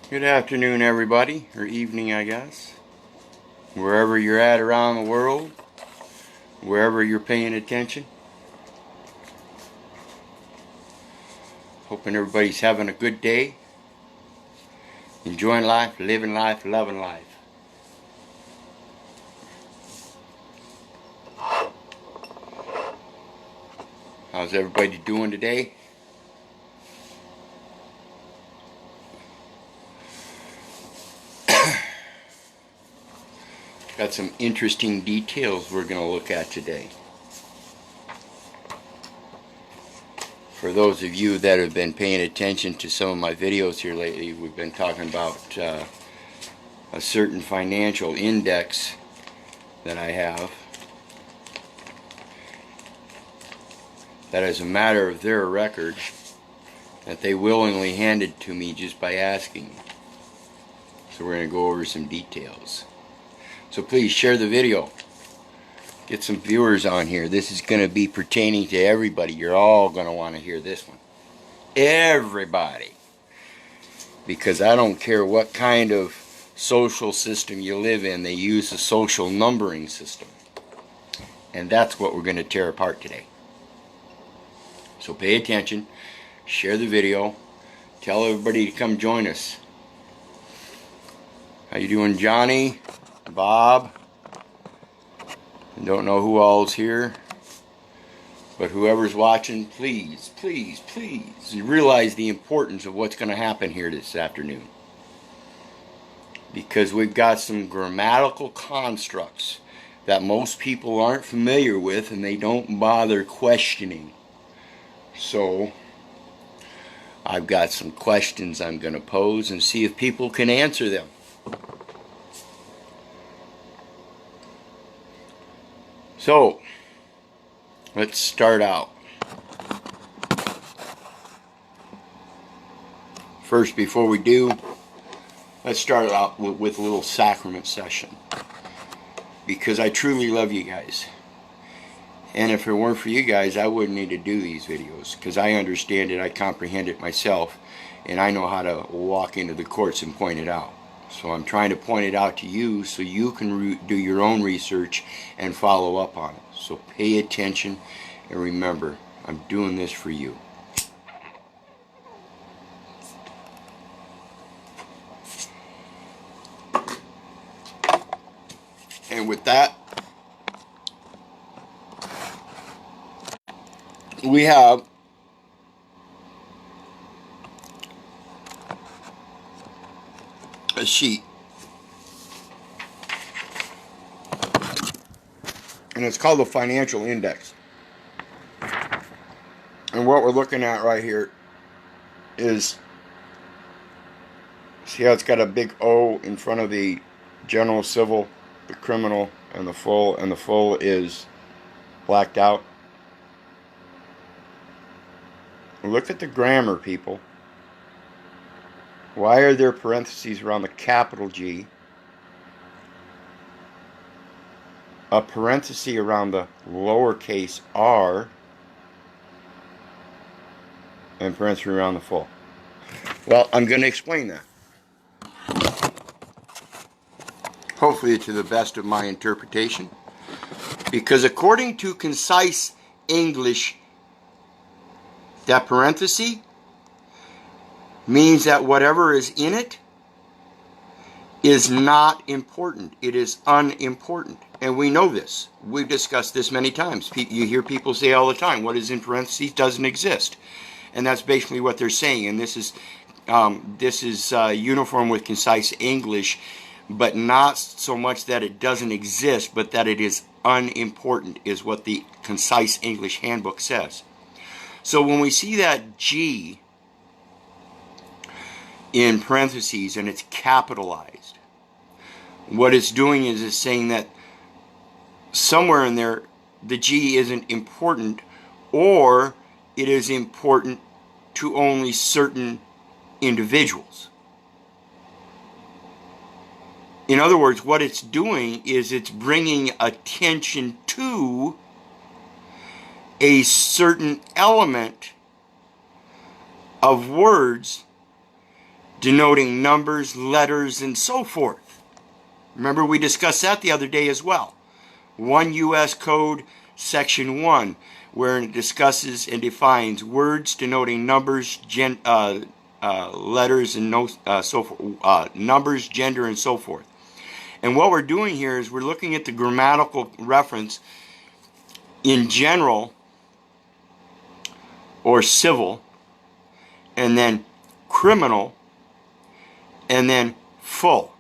Good afternoon, everybody, or evening, I guess. Wherever you're at around the world, wherever you're paying attention. Hoping everybody's having a good day. Enjoying life, living life, loving life. How's everybody doing today? Got some interesting details we're going to look at today. For those of you that have been paying attention to some of my videos here lately, we've been talking about a certain financial index that I have. That is a matter of their record that they willingly handed to me just by asking. So we're going to go over some details. So please share the video. Get some viewers on here. This is going to be pertaining to everybody. You're all going to want to hear this one. Everybody. Because I don't care what kind of social system you live in, they use a social numbering system. And that's what we're going to tear apart today. So pay attention. Share the video. Tell everybody to come join us. How you doing, Johnny? Bob? I don't know who all's here, but whoever's watching, please, please, please realize the importance of what's going to happen here this afternoon. Because we've got some grammatical constructs that most people aren't familiar with and they don't bother questioning. So I've got some questions I'm going to pose and see if people can answer them. So, let's start out. First, before we do, let's start out with a little sacrament session. Because I truly love you guys. And if it weren't for you guys, I wouldn't need to do these videos. Because I understand it, I comprehend it myself. And I know how to walk into the courts and point it out. So I'm trying to point it out to you so you can do your own research and follow up on it. So pay attention and remember, I'm doing this for you. And with that, we have a sheet. And it's called the financial index. And what we're looking at right here is, see how it's got a big O in front of the general, civil, the criminal, and the full is blacked out. Look at the grammar, people. Why are there parentheses around the capital G? A parenthesis around the lowercase r, and parenthesis around the full. Well, I'm going to explain that. Hopefully to the best of my interpretation. Because according to Concise English, that parenthesis means that whatever is in it is not important. It is unimportant. And we know this. We've discussed this many times. You hear people say all the time, what is in parentheses doesn't exist. And that's basically what they're saying. And this is uniform with Concise English, but not so much that it doesn't exist, but that it is unimportant, is what the Concise English Handbook says. So when we see that G in parentheses and it's capitalized, what it's doing is it's saying that somewhere in there the G isn't important, or it is important to only certain individuals. In other words, what it's doing is it's bringing attention to a certain element of words denoting numbers, letters, and so forth. Remember, we discussed that the other day as well. 1 U.S. Code, Section 1, where it discusses and defines words denoting numbers, letters, and so forth, numbers, gender, and so forth. And what we're doing here is we're looking at the grammatical reference in general or civil, and then criminal, and then full.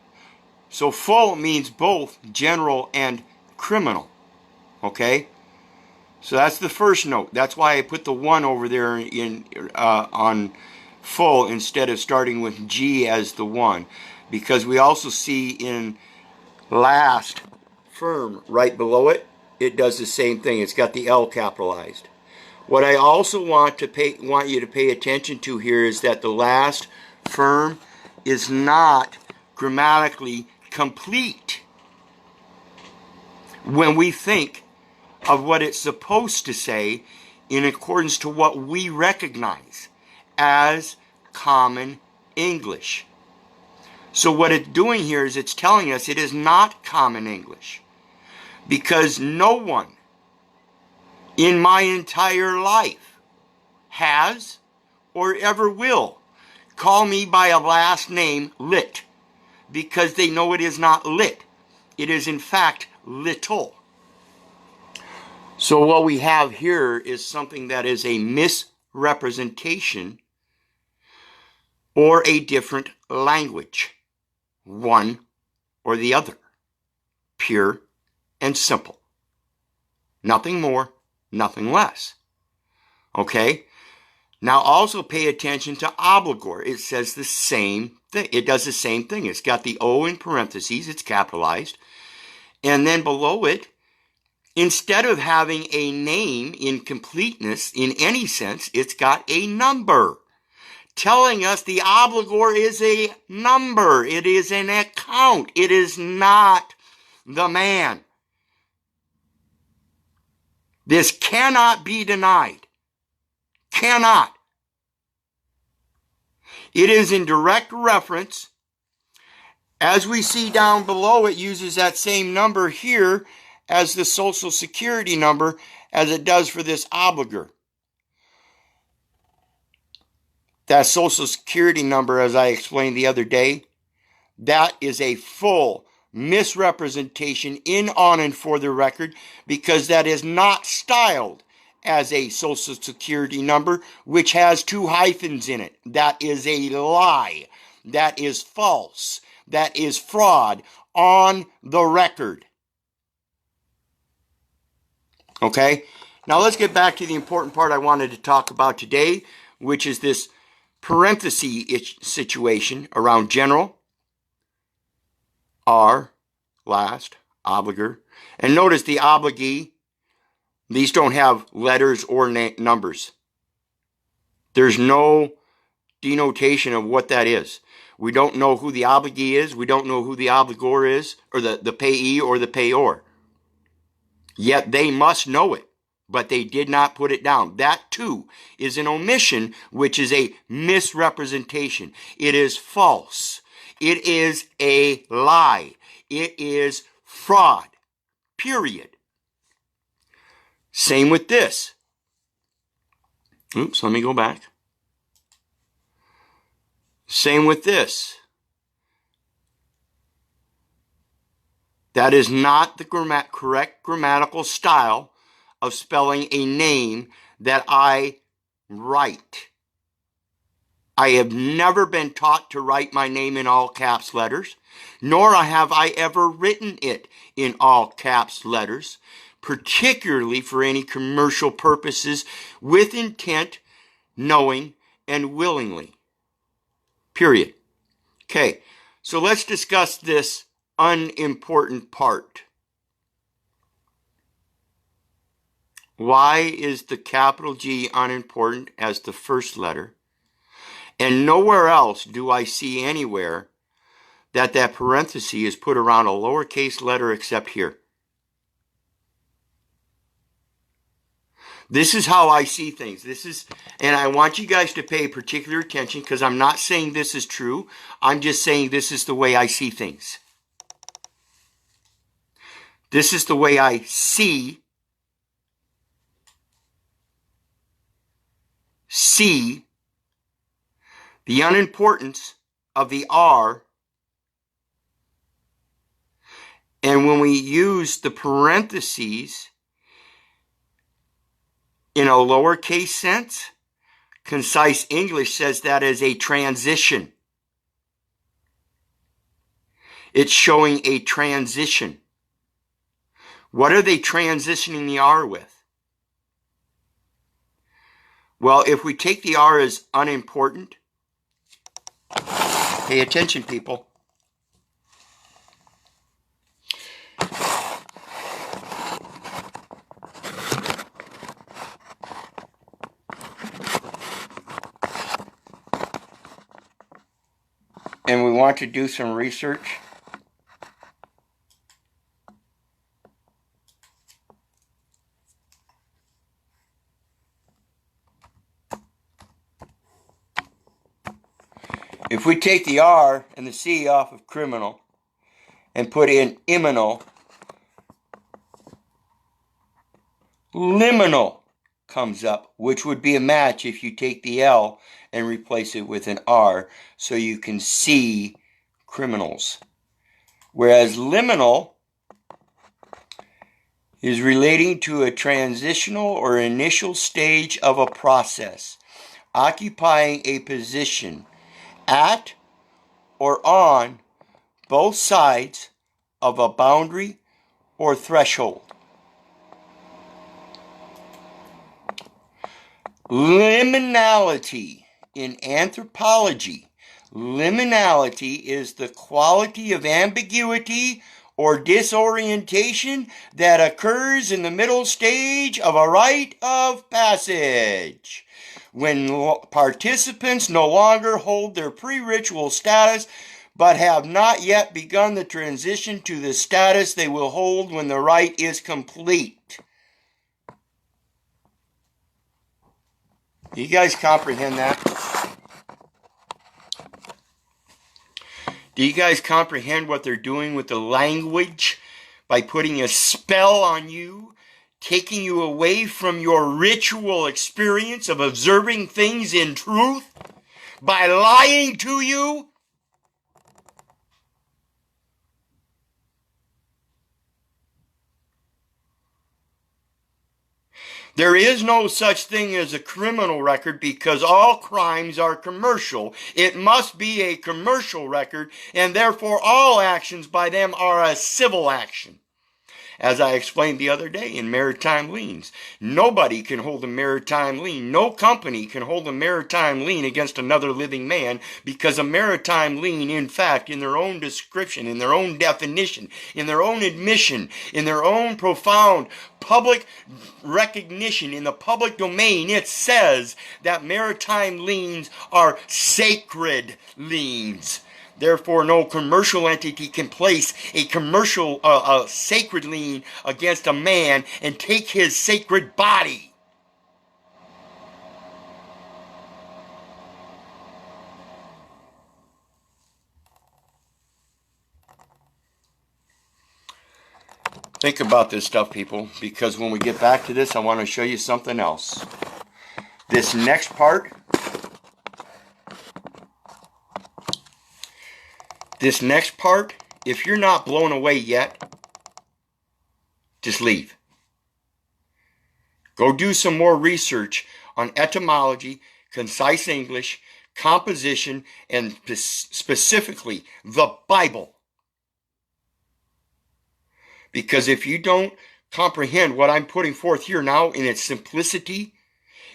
So full means both general and criminal. Okay? So that's the first note. That's why I put the 1 over there on full instead of starting with G as the 1. Because we also see in last firm right below it, it does the same thing. It's got the L capitalized. What I also want you to pay attention to here is that the last firm is not grammatically complete when we think of what it's supposed to say in accordance to what we recognize as common English. So what it's doing here is it's telling us it is not common English, because no one in my entire life has or ever will call me by a last name lit, because they know it is not lit. It is in fact little. So what we have here is something that is a misrepresentation or a different language, one or the other, pure and simple. Nothing more, nothing less. Okay? Now also pay attention to obligor. It says the same thing. It does the same thing. It's got the O in parentheses. It's capitalized. And then below it, instead of having a name in completeness in any sense, it's got a number, telling us the obligor is a number. It is an account. It is not the man. This cannot be denied. Cannot. It is in direct reference. As we see down below, it uses that same number here as the Social Security number as it does for this obligor. That Social Security number, as I explained the other day, that is a full misrepresentation in, on, and for the record, because that is not styled as a Social Security number, which has 2 hyphens in it. That is a lie. That is false. That is fraud on the record. Okay? Now let's get back to the important part I wanted to talk about today, which is this parenthesis situation around general, R, last, obligor. And notice the obligee, these don't have letters or numbers. There's no denotation of what that is. We don't know who the obligee is. We don't know who the obligor is, or the payee or the payor. Yet they must know it, but they did not put it down. That too is an omission, which is a misrepresentation. It is false. It is a lie. It is fraud. Period. Same with this. Oops, let me go back. Same with this. That is not the correct grammatical style of spelling a name that I write. I have never been taught to write my name in all caps letters, nor have I ever written it in all caps letters, particularly for any commercial purposes, with intent, knowing, and willingly. Period. Okay, so let's discuss this unimportant part. Why is the capital G unimportant as the first letter? And nowhere else do I see anywhere that parenthesis is put around a lowercase letter except here. This is how I see things. And I want you guys to pay particular attention because I'm not saying this is true. I'm just saying this is the way I see things. This is the way I see the unimportance of the R. And when we use the parentheses in a lowercase sense, Concise English says that is a transition. It's showing a transition. What are they transitioning the R with? Well, if we take the R as unimportant, pay attention, people. And we want to do some research. If we take the R and the C off of criminal and put in iminal, liminal comes up, which would be a match if you take the L and replace it with an R so you can see criminals. Whereas liminal is relating to a transitional or initial stage of a process, occupying a position at or on both sides of a boundary or threshold. Liminality in anthropology. Liminality is the quality of ambiguity or disorientation that occurs in the middle stage of a rite of passage, when participants no longer hold their pre-ritual status but have not yet begun the transition to the status they will hold when the rite is complete. Do you guys comprehend that? Do you guys comprehend what they're doing with the language by putting a spell on you, taking you away from your ritual experience of observing things in truth by lying to you? There is no such thing as a criminal record because all crimes are commercial. It must be a commercial record, and therefore all actions by them are a civil action. As I explained the other day in maritime liens, nobody can hold a maritime lien. No company can hold a maritime lien against another living man because a maritime lien, in fact, in their own description, in their own definition, in their own admission, in their own profound public recognition, in the public domain, it says that maritime liens are sacred liens. Therefore, no commercial entity can place a commercial, sacred lien against a man and take his sacred body. Think about this stuff, people, because when we get back to this, I want to show you something else. This next part, if you're not blown away yet, just leave. Go do some more research on etymology, concise English, composition, and specifically the Bible. Because if you don't comprehend what I'm putting forth here now in its simplicity,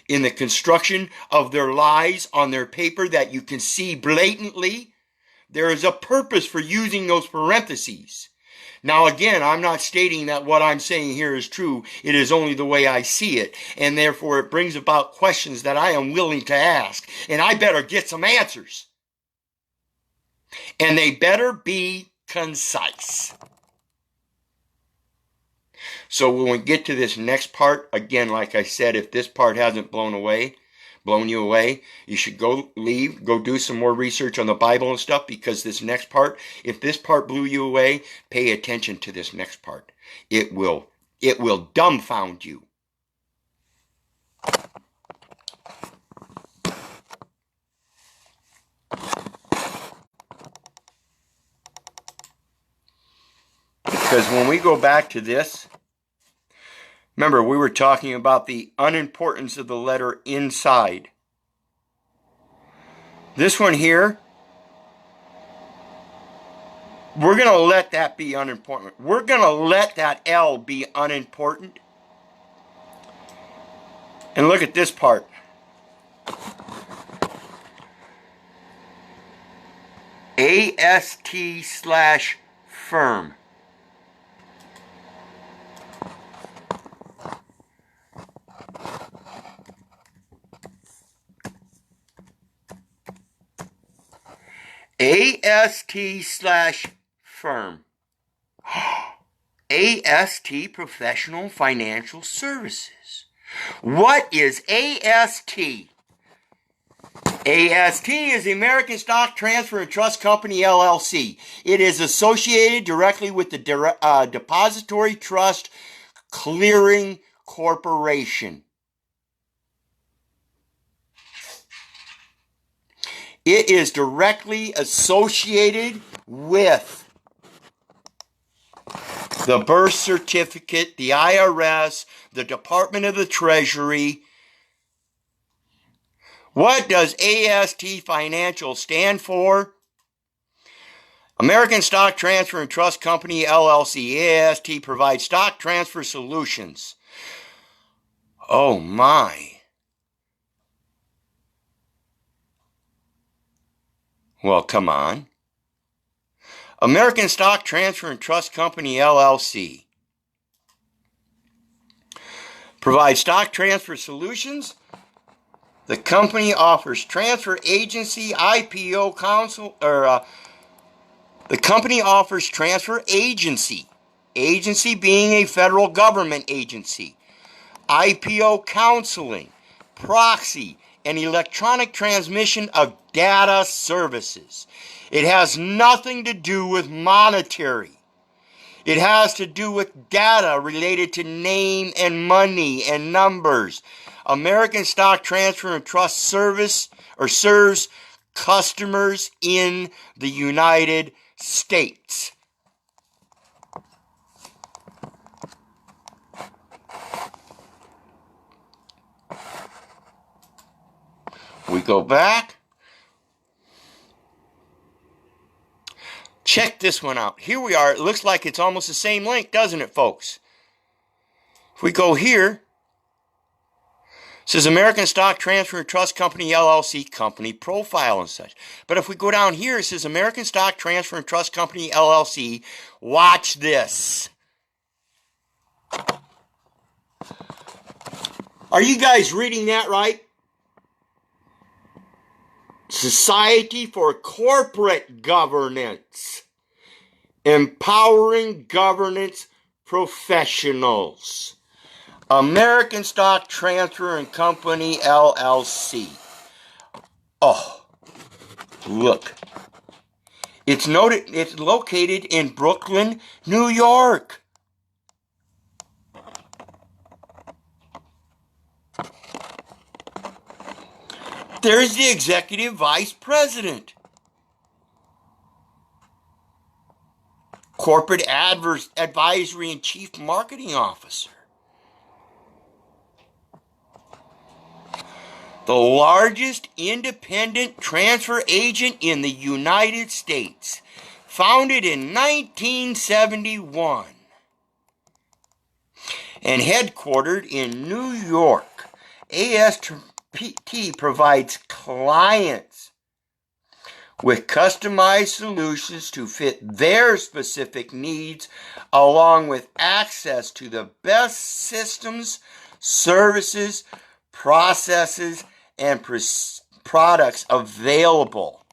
in the construction of their lies on their paper that you can see blatantly, there is a purpose for using those parentheses. Now again, I'm not stating that what I'm saying here is true. It is only the way I see it. And therefore it brings about questions that I am willing to ask. And I better get some answers. And they better be concise. So when we get to this next part, again, like I said, if this part hasn't blown you away, you should go do some more research on the Bible and stuff, because this next part, if this part blew you away, pay attention to this next part. It will dumbfound you. Because when we go back to this, remember, we were talking about the unimportance of the letter inside. This one here, we're going to let that be unimportant. We're going to let that L be unimportant. And look at this part. AST/firm. AST/firm. AST Professional Financial Services. What is AST? AST is the American Stock Transfer and Trust Company, LLC. It is associated directly with the Depository Trust Clearing Corporation. It is directly associated with the birth certificate, the IRS, the Department of the Treasury. What does AST Financial stand for? American Stock Transfer and Trust Company, LLC. AST provides stock transfer solutions. Oh my. Well, come on. American Stock Transfer and Trust Company, LLC. Provides stock transfer solutions. The company offers transfer agency, IPO counsel, the company offers transfer agency. Agency being a federal government agency. IPO counseling, proxy, and electronic transmission of data services. It has nothing to do with monetary. It has to do with data related to name and money and numbers. American Stock Transfer and Trust serves customers in the United States. We go back. Check this one out. Here we are. It looks like it's almost the same link, doesn't it, folks? If we go here, it says American Stock Transfer and Trust Company, LLC, company profile and such. But if we go down here, it says American Stock Transfer and Trust Company, LLC. Watch this. Are you guys reading that right? Society for Corporate Governance. Empowering governance professionals. American Stock Transfer and Company, LLC. Oh, look. It's located in Brooklyn, New York. There's the executive vice president. Corporate advisory and chief marketing officer. The largest independent transfer agent in the United States. Founded in 1971. And headquartered in New York. AST provides clients with customized solutions to fit their specific needs, along with access to the best systems, services, processes, and products available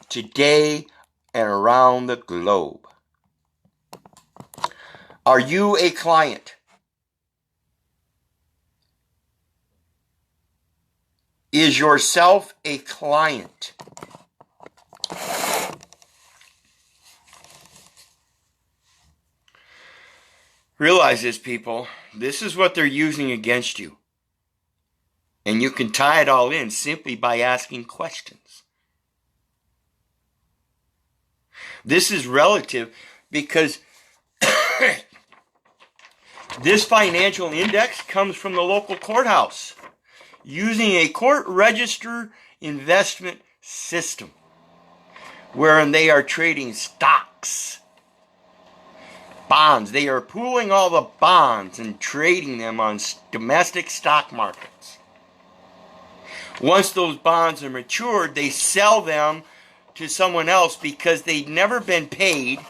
today and around the globe. Are you a client? Is yourself a client? Realize this, people. This is what they're using against you. And you can tie it all in simply by asking questions. This is relative because this financial index comes from the local courthouse using a court register investment system wherein they are trading stocks, bonds. They are pooling all the bonds and trading them on domestic stock markets. Once those bonds are matured, they sell them to someone else because they've never been paid,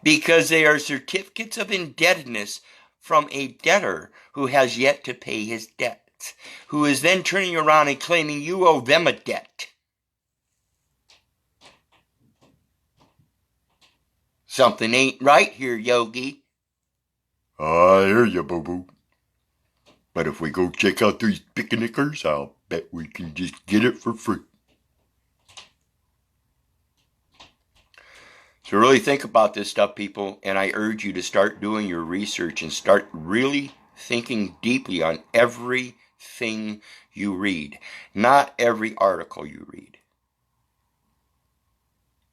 because they are certificates of indebtedness from a debtor who has yet to pay his debts, who is then turning around and claiming you owe them a debt. Something ain't right here, Yogi. I hear you, boo-boo. But if we go check out these picnickers, I'll bet we can just get it for free. So really think about this stuff, people, and I urge you to start doing your research and start really thinking deeply on everything you read. Not every article you read.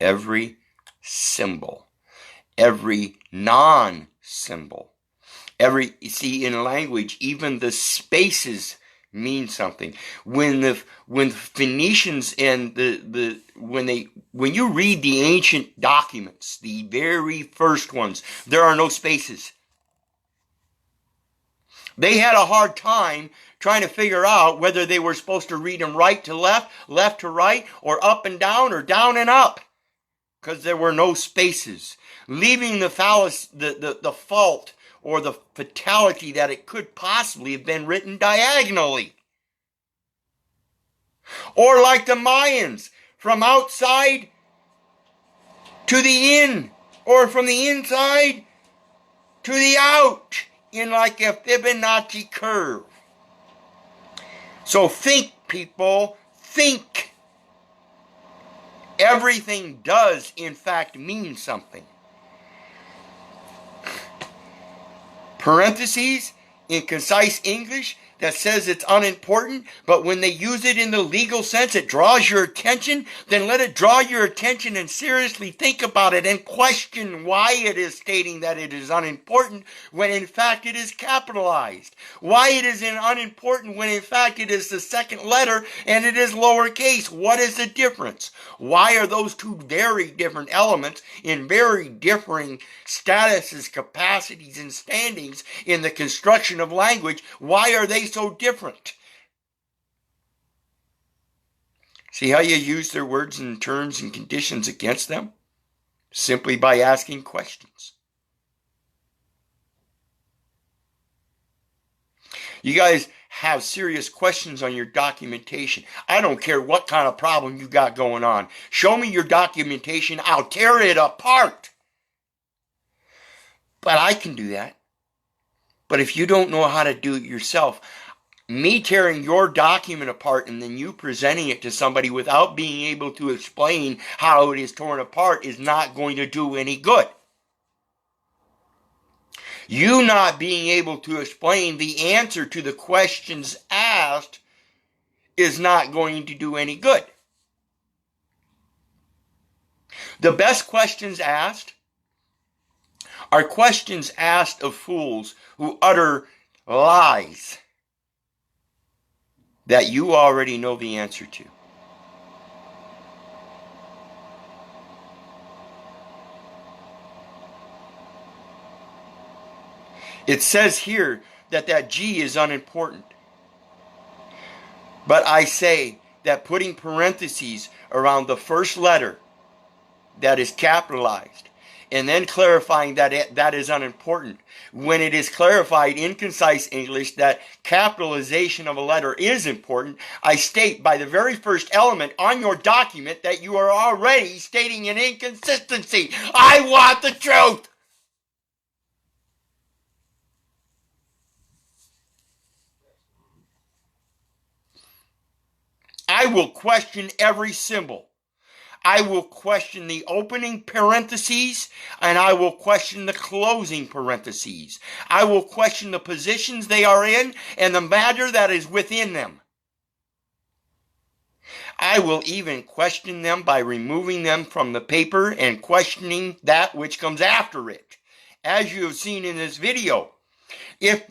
Every symbol. Every non-symbol. See, in language, even the spaces mean something. When Phoenicians and when you read the ancient documents, the very first ones, there are no spaces. They had a hard time trying to figure out whether they were supposed to read them right to left, left to right, or up and down, or down and up, because there were no spaces, leaving the fault or the fatality that it could possibly have been written diagonally. Or like the Mayans, from outside to the in, or from the inside to the out, in like a Fibonacci curve. So think, people, think. Everything does, in fact, mean something. Parentheses in concise English that says it's unimportant, but when they use it in the legal sense, it draws your attention, then let it draw your attention and seriously think about it and question why it is stating that it is unimportant when in fact it is capitalized. Why it is unimportant when in fact it is the second letter and it is lowercase. What is the difference? Why are those two very different elements in very differing statuses, capacities, and standings in the construction of language? Why are they so different? See how you use their words and terms and conditions against them? Simply by asking questions. You guys have serious questions on your documentation. I don't care what kind of problem you got going on. Show me your documentation. I'll tear it apart. But I can do that. But if you don't know how to do it yourself, me tearing your document apart and then you presenting it to somebody without being able to explain how it is torn apart is not going to do any good. You not being able to explain the answer to the questions asked is not going to do any good. The best questions asked are questions asked of fools who utter lies that you already know the answer to. It says here that G is unimportant. But I say that putting parentheses around the first letter that is capitalized and then clarifying that that is unimportant, when it is clarified in concise English that capitalization of a letter is important, I state by the very first element on your document that you are already stating an inconsistency. I want the truth. I will question every symbol. I will question the opening parentheses, and I will question the closing parentheses. I will question the positions they are in and the matter that is within them. I will even question them by removing them from the paper and questioning that which comes after it. As you have seen in this video, if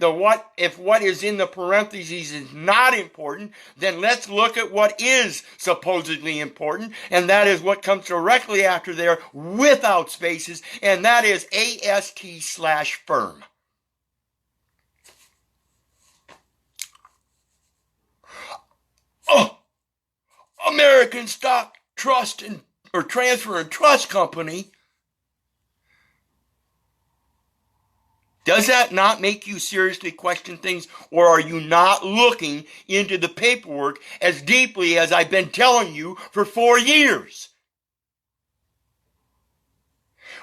what is in the parentheses is not important, then let's look at what is supposedly important, and that is what comes directly after there without spaces, and that is AST/firm. Oh, American Stock Trust or Transfer and Trust Company. Does that not make you seriously question things, or are you not looking into the paperwork as deeply as I've been telling you for 4 years?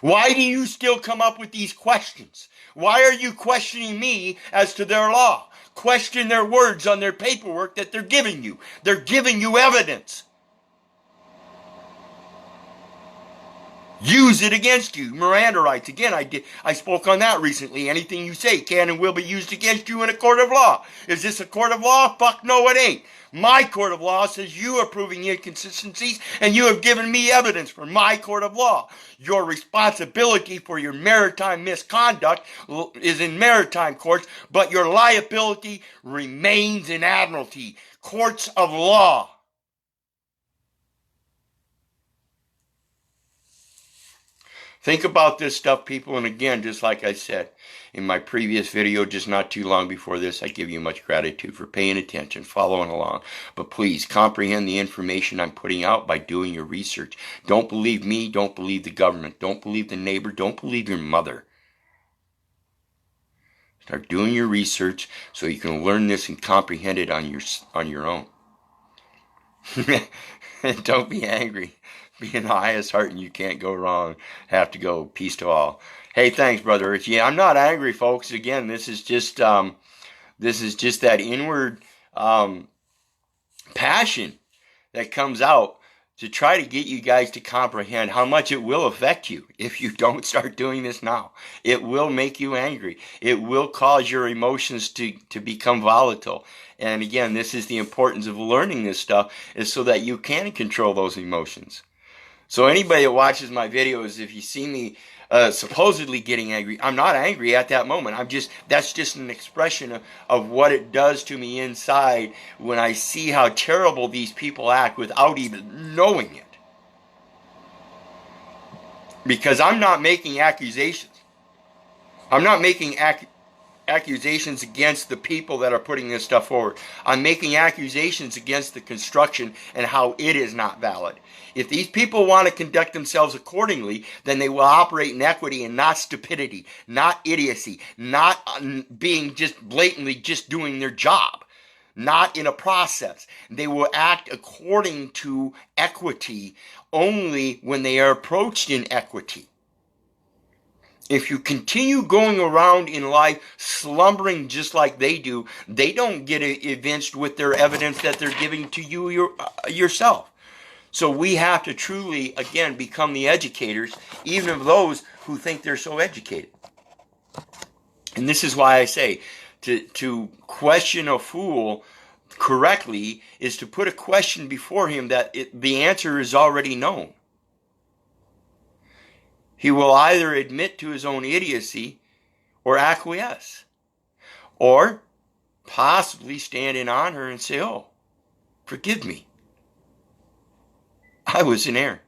Why do you still come up with these questions? Why are you questioning me as to their law? Question their words on their paperwork that they're giving you. They're giving you evidence. Use it against you. Miranda rights. Again, I spoke on that recently. Anything you say can and will be used against you in a court of law. Is this a court of law? Fuck no, it ain't. My court of law says you are proving inconsistencies, and you have given me evidence for my court of law. Your responsibility for your maritime misconduct is in maritime courts, but your liability remains in admiralty, courts of law. Think about this stuff, people, and again, just like I said in my previous video, just not too long before this, I give you much gratitude for paying attention, following along. But please, comprehend the information I'm putting out by doing your research. Don't believe me, don't believe the government, don't believe the neighbor, don't believe your mother. Start doing your research so you can learn this and comprehend it on your own. Don't be angry. Be in the highest heart and you can't go wrong. Have to go. Peace to all. Hey, thanks, Brother Rich. Yeah, I'm not angry, folks. Again, this is just that inward passion that comes out to try to get you guys to comprehend how much it will affect you if you don't start doing this now. It will make you angry. It will cause your emotions to become volatile. And again, this is the importance of learning this stuff, is so that you can control those emotions. So anybody that watches my videos, if you see me supposedly getting angry, I'm not angry at that moment. That's just an expression of what it does to me inside when I see how terrible these people act without even knowing it. Because I'm not making accusations. I'm not making accusations against the people that are putting this stuff forward. I'm making accusations against the construction and how it is not valid. If these people want to conduct themselves accordingly, then they will operate in equity and not stupidity, not idiocy, not being just blatantly just doing their job, not in a process. They will act according to equity only when they are approached in equity. If you continue going around in life slumbering just like they do, they don't get evinced with their evidence that they're giving to you yourself. So we have to truly, again, become the educators, even of those who think they're so educated. And this is why I say, to question a fool correctly is to put a question before him that the answer is already known. He will either admit to his own idiocy or acquiesce, or possibly stand in honor and say, "Oh, forgive me. I was in error."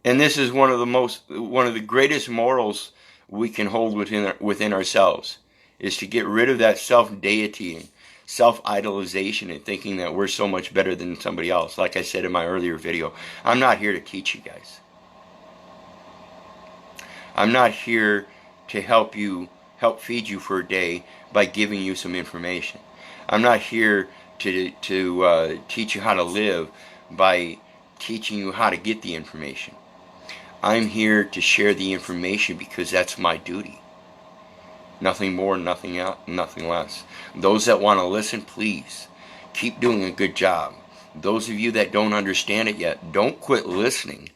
And this is one of the greatest morals we can hold within ourselves, is to get rid of that self-deity and self-idolization and thinking that we're so much better than somebody else. Like I said in my earlier video, I'm not here to teach you guys. I'm not here to help feed you for a day by giving you some information. I'm not here to teach you how to live by teaching you how to get the information. I'm here to share the information because that's my duty. Nothing more, nothing less. Those that want to listen, please keep doing a good job. Those of you that don't understand it yet, don't quit listening.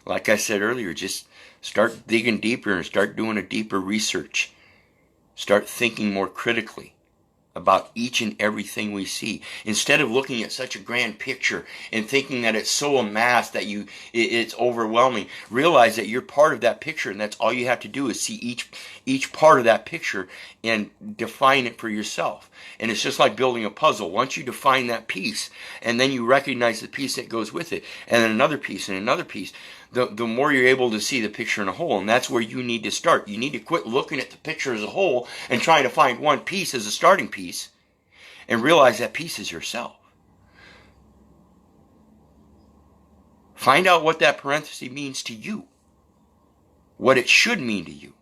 Like I said earlier, just start digging deeper and start doing a deeper research. Start thinking more critically about each and everything we see. Instead of looking at such a grand picture and thinking that it's so amassed that it's overwhelming, realize that you're part of that picture, and that's all you have to do is see each part of that picture and define it for yourself. And it's just like building a puzzle. Once you define that piece, and then you recognize the piece that goes with it, and then another piece and another piece, the more you're able to see the picture in a whole. And that's where you need to start. You need to quit looking at the picture as a whole and trying to find one piece as a starting piece, and realize that piece is yourself. Find out what that parenthesis means to you, what it should mean to you.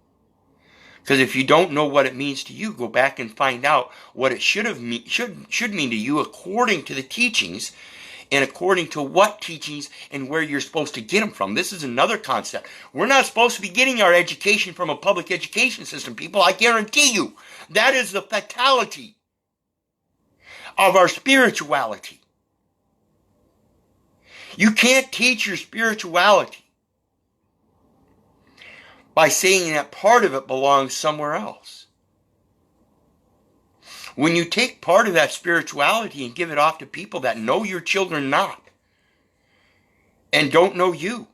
Because if you don't know what it means to you, go back and find out what it should mean to you according to the teachings, and according to what teachings and where you're supposed to get them from. This is another concept. We're not supposed to be getting our education from a public education system, people. I guarantee you. That is the fatality of our spirituality. You can't teach your spirituality by saying that part of it belongs somewhere else. When you take part of that spirituality and give it off to people that know your children not, and don't know you,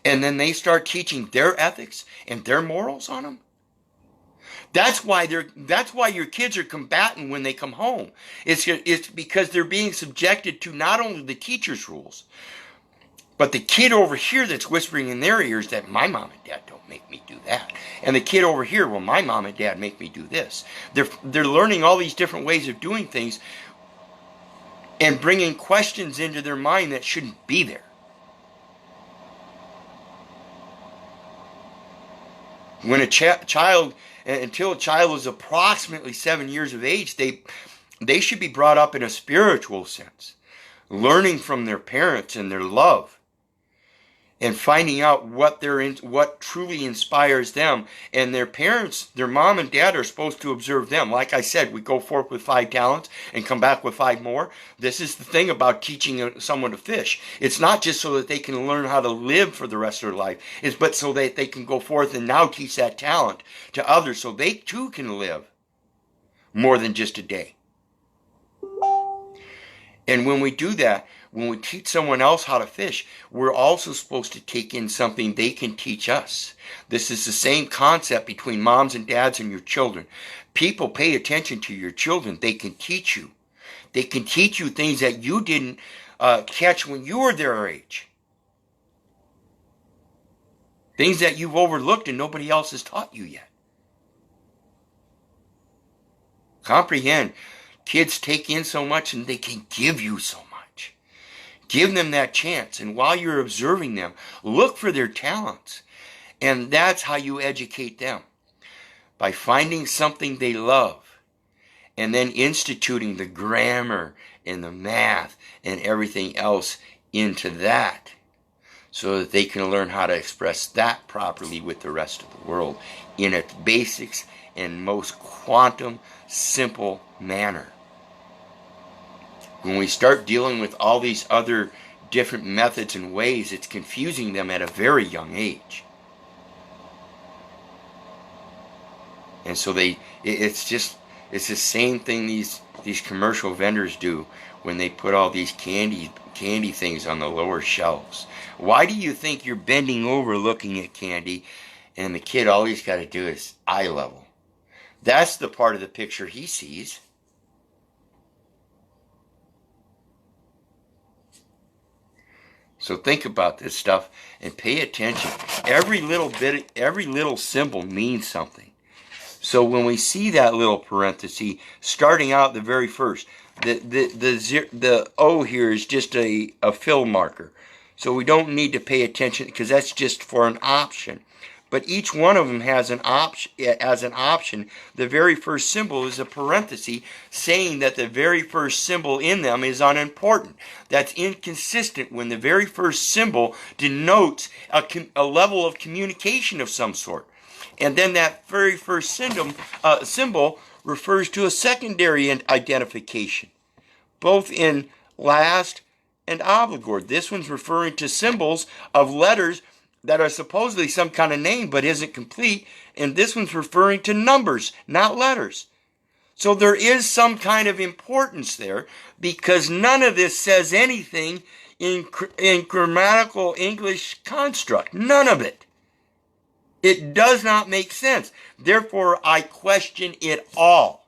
and then they start teaching their ethics and their morals on them, that's why your kids are combatant when they come home. It's because they're being subjected to not only the teacher's rules, but the kid over here that's whispering in their ears that my mom and dad don't make me do that. And the kid over here, well, my mom and dad make me do this. They're learning all these different ways of doing things and bringing questions into their mind that shouldn't be there. When a child, until a child is approximately 7 years of age, they should be brought up in a spiritual sense, learning from their parents and their love, and finding out what truly inspires them. And their parents, their mom and dad, are supposed to observe them. Like I said, we go forth with 5 talents and come back with 5 more. This is the thing about teaching someone to fish. It's not just so that they can learn how to live for the rest of their life, but so that they can go forth and now teach that talent to others so they too can live more than just a day. And when we do that, when we teach someone else how to fish, we're also supposed to take in something they can teach us. This is the same concept between moms and dads and your children. People, pay attention to your children. They can teach you. They can teach you things that you didn't catch when you were their age. Things that you've overlooked and nobody else has taught you yet. Comprehend. Kids take in so much and they can give you so much. Give them that chance. And while you're observing them, look for their talents. And that's how you educate them. By finding something they love and then instituting the grammar and the math and everything else into that so that they can learn how to express that properly with the rest of the world in its basics and most quantum simple manner. When we start dealing with all these other different methods and ways, it's confusing them at a very young age. And so it's the same thing these commercial vendors do when they put all these candy things on the lower shelves. Why do you think you're bending over looking at candy and the kid, all he's got to do is eye level? That's the part of the picture he sees. So think about this stuff and pay attention. Every little symbol means something. So when we see that little parenthesis starting out the very first, the O here is just a fill marker. So we don't need to pay attention because that's just for an option. But each one of them has an option. As an option, the very first symbol is a parenthesis saying that the very first symbol in them is unimportant. That's inconsistent when the very first symbol denotes a level of communication of some sort. And then that very first symbol refers to a secondary identification, both in last, and obligor. This one's referring to symbols of letters that are supposedly some kind of name but isn't complete. And this one's referring to numbers, not letters. So there is some kind of importance there, because none of this says anything in grammatical English construct. None of it. It does not make sense. Therefore, I question it all.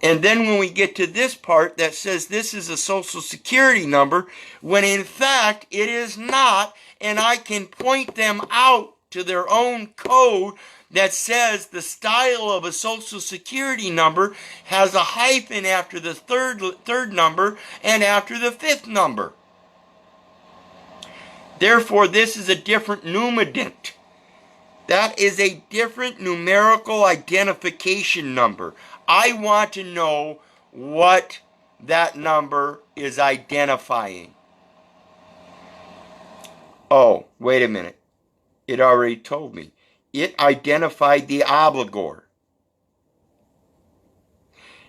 And then when we get to this part that says this is a social security number, when in fact it is not, and I can point them out to their own code that says the style of a social security number has a hyphen after the third number and after the fifth number. Therefore, this is a different numident. That is a different numerical identification number. I want to know what that number is identifying. Oh, wait a minute. It already told me. It identified the obligor.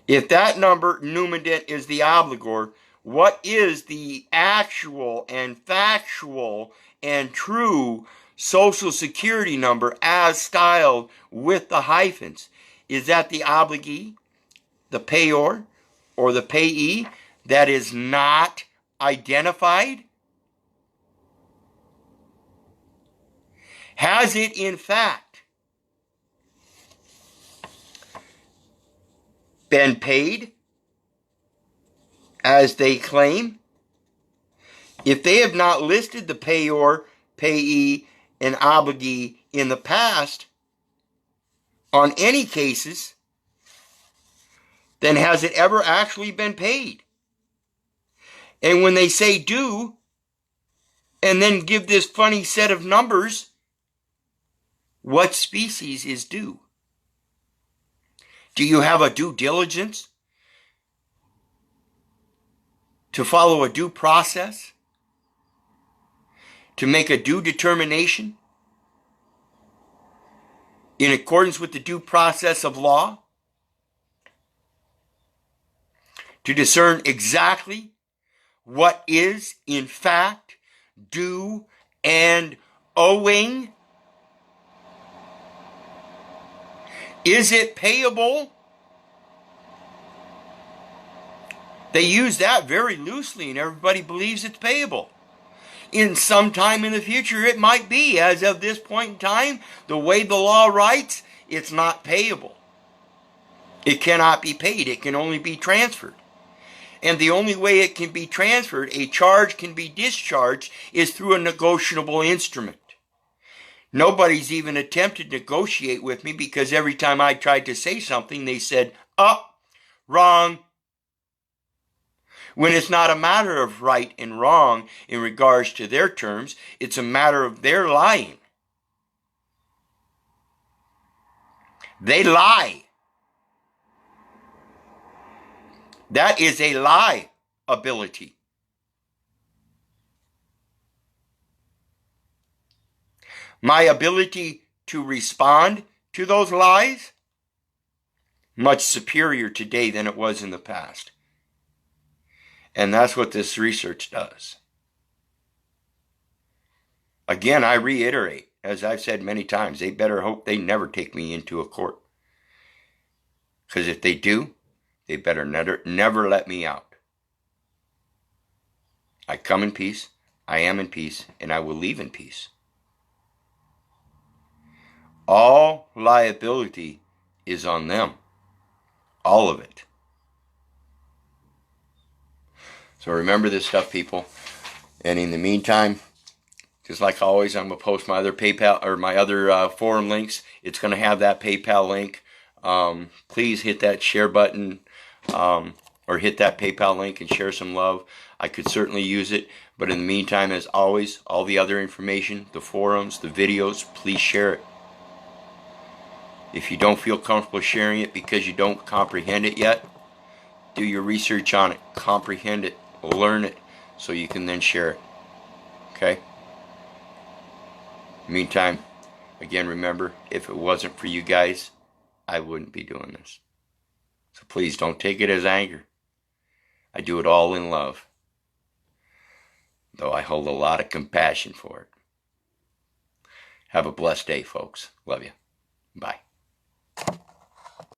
If that number, numident, is the obligor, what is the actual and factual and true social security number as styled with the hyphens? Is that the obligee, the payor, or the payee that is not identified? Has it in fact been paid as they claim? If they have not listed the payor, payee, and obligee in the past on any cases, then has it ever actually been paid? And when they say due, and then give this funny set of numbers, what species is due? Do you have a due diligence to follow a due process? To make a due determination in accordance with the due process of law? To discern exactly what is in fact due and owing? Is it payable? They use that very loosely and everybody believes it's payable. In some time in the future it might be. As of this point in time, the way the law writes, it's not payable. It cannot be paid. It can only be transferred. And the only way it can be transferred, a charge can be discharged, is through a negotiable instrument. Nobody's even attempted to negotiate with me, because every time I tried to say something, they said, wrong. When it's not a matter of right and wrong in regards to their terms, it's a matter of their lying. They lie. That is a liability. My ability to respond to those lies, much superior today than it was in the past. And that's what this research does. Again, I reiterate, as I've said many times, they better hope they never take me into a court. Because if they do, they better never let me out. I come in peace, I am in peace, and I will leave in peace. All liability is on them. All of it. So remember this stuff, people. And in the meantime, just like always, I'm going to post my other PayPal or my other forum links. It's going to have that PayPal link. Please hit that share button or hit that PayPal link and share some love. I could certainly use it. But in the meantime, as always, all the other information, the forums, the videos, please share it. If you don't feel comfortable sharing it because you don't comprehend it yet, do your research on it. Comprehend it. Learn it so you can then share it. Okay? Meantime, again, remember, if it wasn't for you guys, I wouldn't be doing this. So please don't take it as anger. I do it all in love, though I hold a lot of compassion for it. Have a blessed day, folks. Love you. Bye.